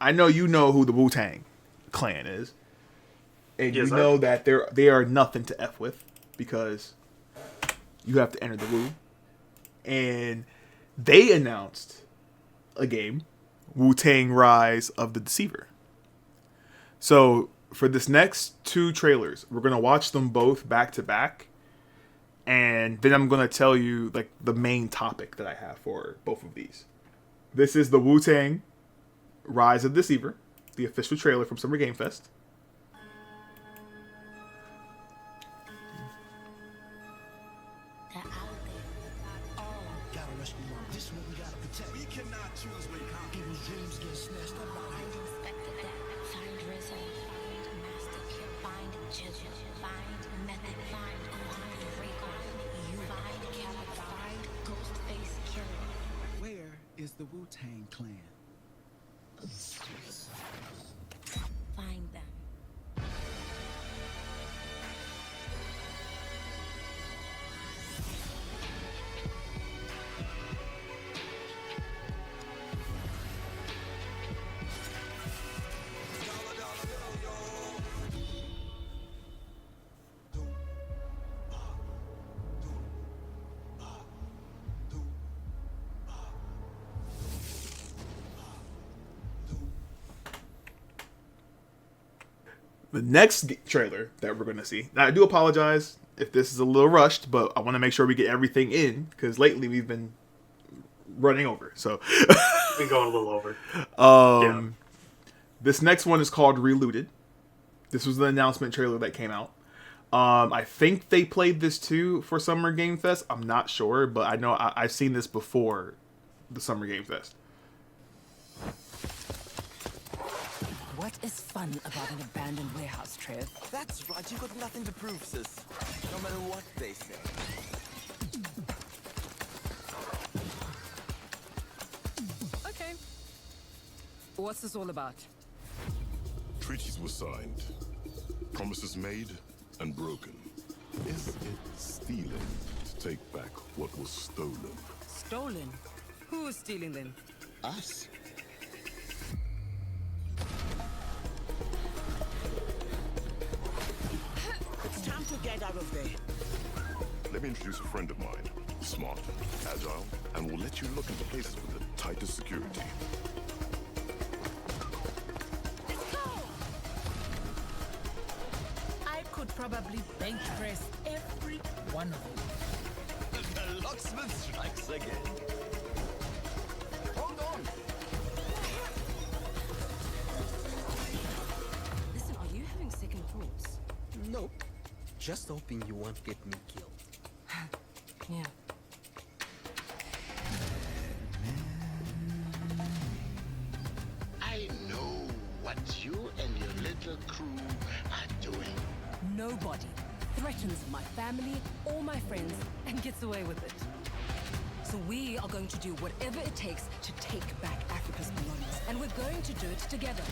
I know you know who the Wu-Tang clan is, and you Yes, I know that they are nothing to f with because you have to enter the Wu. And they announced a game, Wu-Tang Rise of the Deceiver. So for this next two trailers, we're gonna watch them both back to back, and then I'm gonna tell you like the main topic that I have for both of these. This is the Wu-Tang Rise of the Deceiver, the official trailer from Summer Game Fest. Where is the Wu-Tang clan? Find them. The next trailer that we're going to see. Now, I do apologize if this is a little rushed, but I want to make sure we get everything in because lately we've been running over. So, been going a little over. This next one is called Reelooted. This was the announcement trailer that came out. I think they played this too for Summer Game Fest. I'm not sure, but I know I've seen this before the Summer Game Fest. What is fun about an abandoned warehouse, Trev? That's right, you got nothing to prove, sis. No matter what they say. Okay. What's this all about? Treaties were signed, promises made and broken. Is it stealing to take back what was stolen? Stolen? Who is stealing then? Us? It's time to get out of there. Let me introduce a friend of mine. Smart, agile, and will let you look into places with the tightest security. I could probably bench press every one of you. The locksmith strikes again. Hold on. Listen, are you having second thoughts? Nope. Just hoping you won't get me killed. Yeah. I know what you and your little crew are doing. Nobody threatens my family or my friends and gets away with it. So we are going to do whatever it takes to take back Africa's belongings. And we're going to do it together.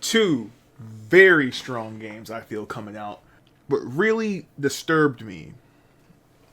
Two very strong games I feel coming out. What really disturbed me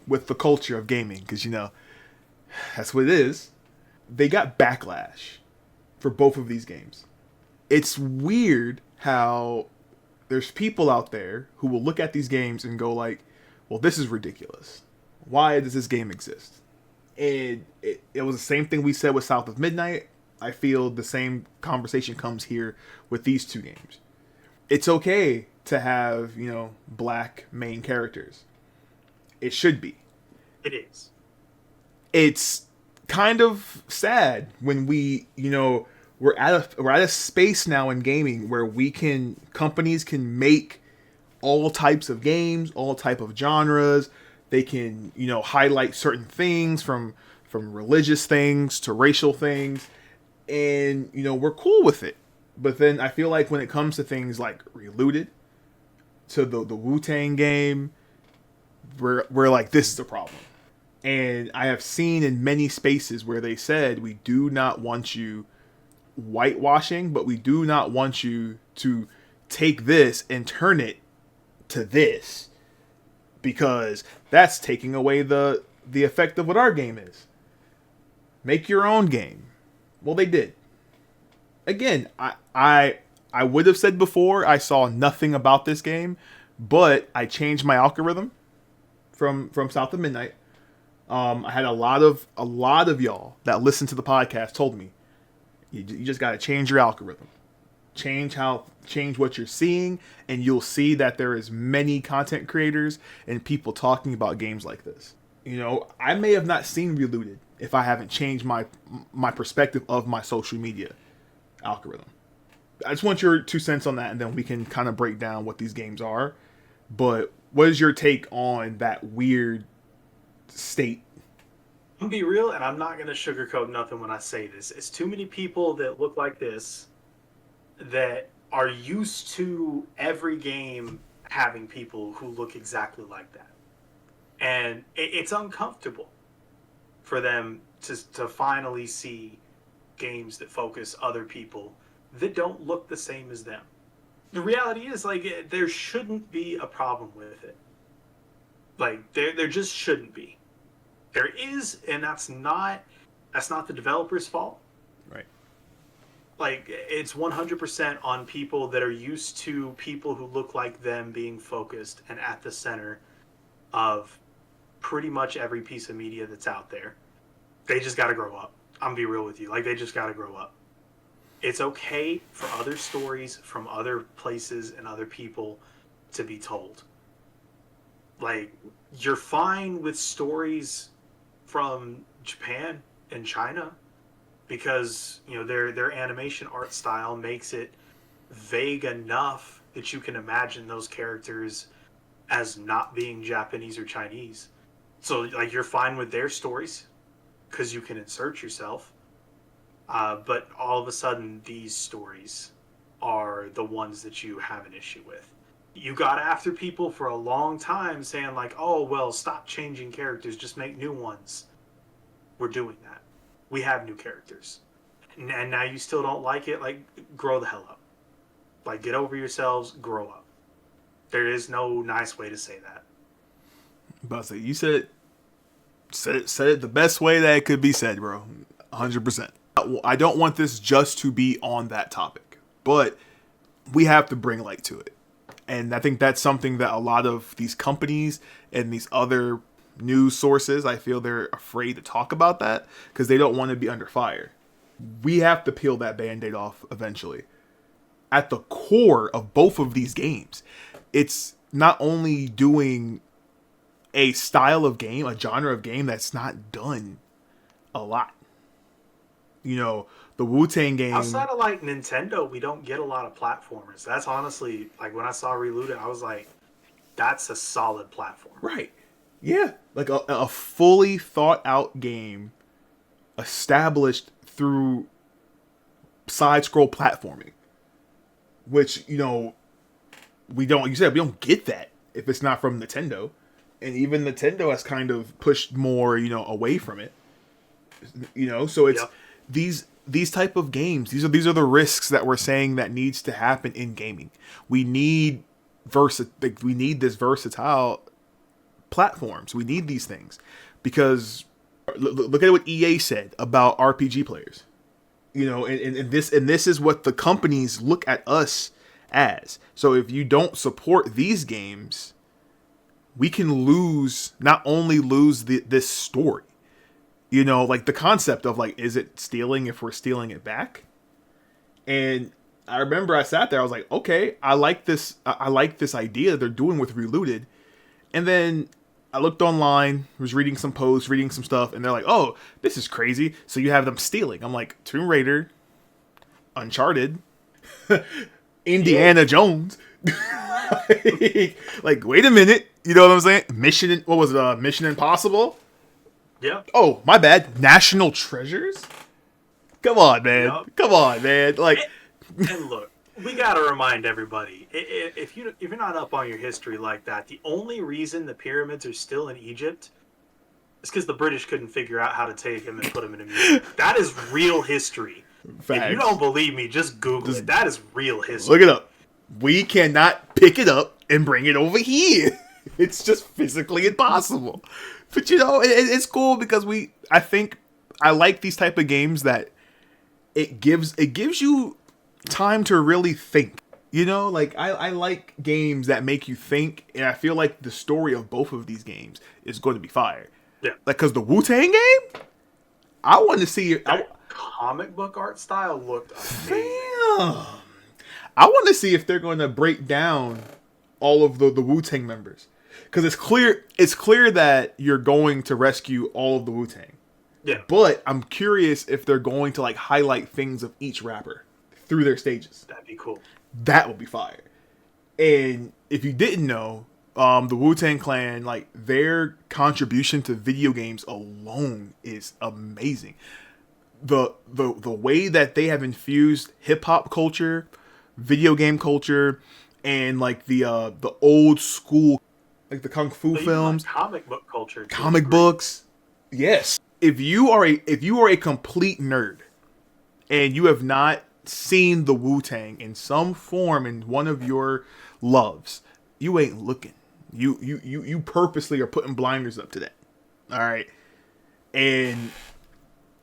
with the culture of gaming, because you know, that's what it is. They got backlash for both of these games. It's weird how there's people out there who will look at these games and go like, well, this is ridiculous. Why does this game exist? And it was the same thing we said with South of Midnight. I feel the same conversation comes here with these two games. It's okay to have, you know, black main characters. It should be. It is. It's kind of sad when we, you know, we're at a space now in gaming where companies can make all types of games, all type of genres. They can, you know, highlight certain things from religious things to racial things. And, you know, we're cool with it. But then I feel like when it comes to things like Reelooted, to the Wu-Tang game, we're like, this is the problem. And I have seen in many spaces where they said, we do not want you whitewashing, but we do not want you to take this and turn it to this, because that's taking away the effect of what our game is. Make your own game. Well, they did. Again, I would have said before I saw nothing about this game, but I changed my algorithm from South of Midnight. I had a lot of y'all that listen to the podcast told me you just got to change your algorithm, change what you're seeing, and you'll see that there is many content creators and people talking about games like this. You know, I may have not seen Reelooted if I haven't changed my perspective of my social media algorithm. I just want your 2 cents on that, and then we can kind of break down what these games are. But what is your take on that weird state? I'm gonna be real, and I'm not gonna sugarcoat nothing when I say this. It's too many people that look like this that are used to every game having people who look exactly like that. And it's uncomfortable for them to finally see games that focus other people that don't look the same as them. The reality is, like, there shouldn't be a problem with it. Like, there just shouldn't be. There is, and that's not the developer's fault. Right. Like, it's 100% on people that are used to people who look like them being focused and at the center of pretty much every piece of media that's out there. They just got to grow up. I'm gonna be real with you. Like, they just got to grow up. It's okay for other stories from other places and other people to be told. Like, you're fine with stories from Japan and China because, you know, their animation art style makes it vague enough that you can imagine those characters as not being Japanese or Chinese. So, like, you're fine with their stories because you can insert yourself. But all of a sudden, these stories are the ones that you have an issue with. You got after people for a long time saying, like, oh, well, stop changing characters, just make new ones. We're doing that. We have new characters. And now you still don't like it? Like, grow the hell up. Like, get over yourselves, grow up. There is no nice way to say that. But you said it the best way that it could be said, bro. 100%. I don't want this just to be on that topic, but we have to bring light to it. And I think that's something that a lot of these companies and these other news sources, I feel they're afraid to talk about that because they don't want to be under fire. We have to peel that Band-Aid off eventually. At the core of both of these games, it's not only doing a style of game, a genre of game that's not done a lot. You know, the Wu-Tang game... Outside of, like, Nintendo, we don't get a lot of platformers. That's honestly, like, when I saw Reelooted, I was like, that's a solid platform. Right. Yeah. Like, a fully thought-out game established through side-scroll platforming. Which, you know, we don't get that if it's not from Nintendo. And even Nintendo has kind of pushed more, you know, away from it. You know, so it's... Yep. These type of games, these are the risks that we're saying that needs to happen in gaming. We need this versatile platforms. We need these things because look at what EA said about RPG players. You know, and this is what the companies look at us as. So if you don't support these games, we can not only lose this story. You know, like the concept of like, is it stealing if we're stealing it back? And I remember I sat there, I was like, okay, I like this idea they're doing with Reelooted. And then I looked online, was reading some posts, reading some stuff, and they're like, oh, this is crazy. So you have them stealing. I'm like, Tomb Raider, Uncharted, Indiana Jones. like, wait a minute. You know what I'm saying? Mission Impossible? Yeah. Oh, my bad. National Treasures? Come on, man. Yep. Come on, man. Like, and look, we gotta remind everybody: if you're not up on your history like that, the only reason the pyramids are still in Egypt is because the British couldn't figure out how to take them and put them in a museum. That is real history. Facts. If you don't believe me, just Google it. That is real history. Look it up. We cannot pick it up and bring it over here. It's just physically impossible. But you know, it's cool because I think I like these type of games that it gives you time to really think. You know, like I like games that make you think, and I feel like the story of both of these games is going to be fire. Yeah. Like, cause the Wu-Tang game, I want to see it. Comic book art style looked amazing. Damn. I want to see if they're going to break down all of the Wu-Tang members, because it's clear that you're going to rescue all of the Wu-Tang. Yeah. But I'm curious if they're going to like highlight things of each rapper through their stages. That'd be cool. That would be fire. And if you didn't know, the Wu-Tang Clan, like their contribution to video games alone is amazing. The way that they have infused hip hop culture, video game culture, and like the old school, like the kung fu films, like comic book culture, comic books. Yes. If you are a complete nerd and you have not seen the Wu-Tang in some form in one of your loves, you ain't looking. You purposely are putting blinders up to that. All right. And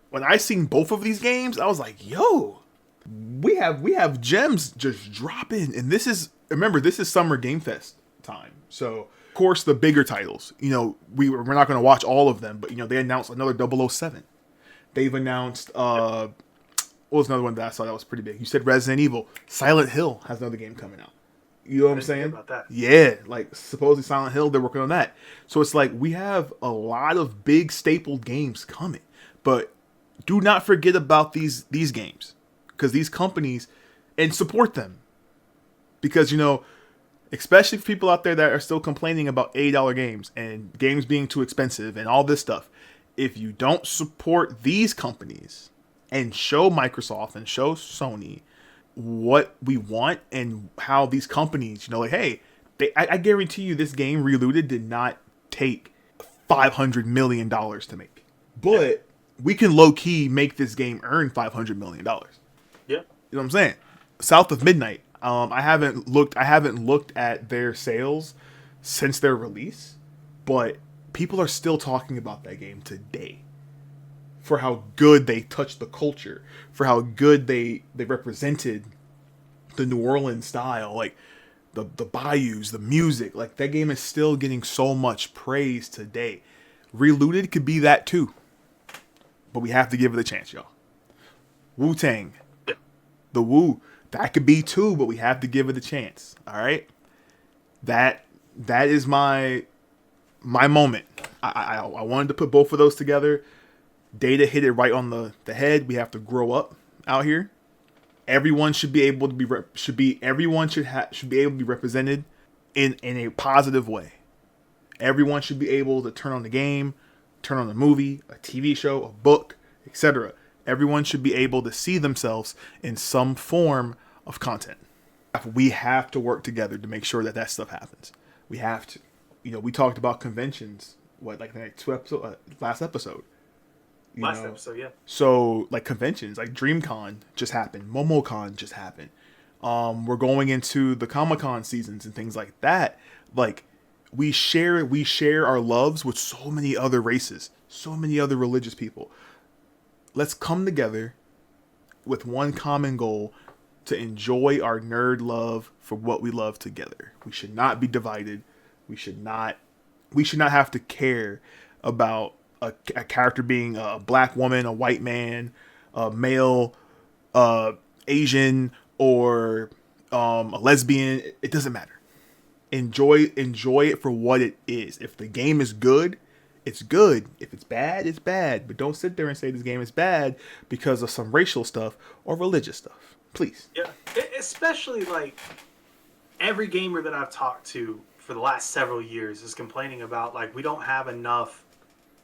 when I seen both of these games, I was like, yo, we have gems just dropping. And this is Summer Game Fest time. So of course the bigger titles, you know, we're not going to watch all of them, but you know, they announced another 007. They've announced what was another one that I saw that was pretty big? You said Resident Evil. Silent Hill has another game coming out. You know what I'm saying? About that. Yeah, like supposedly Silent Hill, they're working on that. So it's like we have a lot of big staple games coming. But do not forget about these games, because these companies, and support them. Because, you know, especially for people out there that are still complaining about $80 games and games being too expensive and all this stuff, if you don't support these companies and show Microsoft and show Sony what we want and how these companies, you know, like, hey, I guarantee you this game Reelooted did not take $500 million to make. But we can low-key make this game earn $500 million. Yeah. You know what I'm saying? South of Midnight. I haven't looked at their sales since their release, but people are still talking about that game today. For how good they touched the culture, for how good they represented the New Orleans style, like the bayous, the music. Like that game is still getting so much praise today. Reelooted could be that too, but we have to give it a chance, y'all. Wu-Tang, the Wu, that could be too, but we have to give it a chance. All right, that is my moment. I wanted to put both of those together. Data hit it right on the head. We have to grow up out here. Everyone should be able to be able to be represented in a positive way. Everyone should be able to turn on the game, turn on the movie, a TV show, a book, etc. Everyone should be able to see themselves in some form of content. We have to work together to make sure that stuff happens. We have to. You know, we talked about conventions. Last episode. Last episode, yeah. So, like conventions, like DreamCon just happened, MomoCon just happened. We're going into the Comic-Con seasons and things like that. Like, we share our loves with so many other races, so many other religious people. Let's come together with one common goal to enjoy our nerd love for what we love together. We should not be divided. We should not have to care about a character being a black woman, a white man, a male, Asian, or a lesbian. It doesn't matter. Enjoy it for what it is. If the game is good, it's good. If it's bad, it's bad. But don't sit there and say this game is bad because of some racial stuff or religious stuff. Please. Yeah, especially like every gamer that I've talked to for the last several years is complaining about like we don't have enough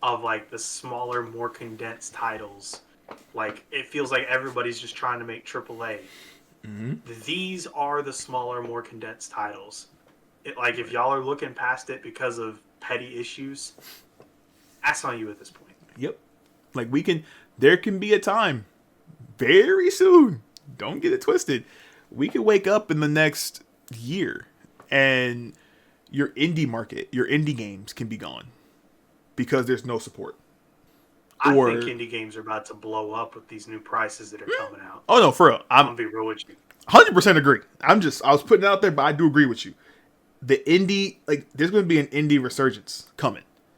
of like the smaller, more condensed titles. Like it feels like everybody's just trying to make AAA. Mm-hmm. These are the smaller, more condensed titles. Like if y'all are looking past it because of petty issues, that's on you at this point. Yep. Like there can be a time very soon, don't get it twisted, we could wake up in the next year and your indie market, your indie games can be gone because there's no support. I think indie games are about to blow up with these new prices that are coming out. Oh no, for real. I'm gonna be real with you. 100% agree. I was putting it out there, but I do agree with you. The indie, like, there's going to be an indie resurgence coming.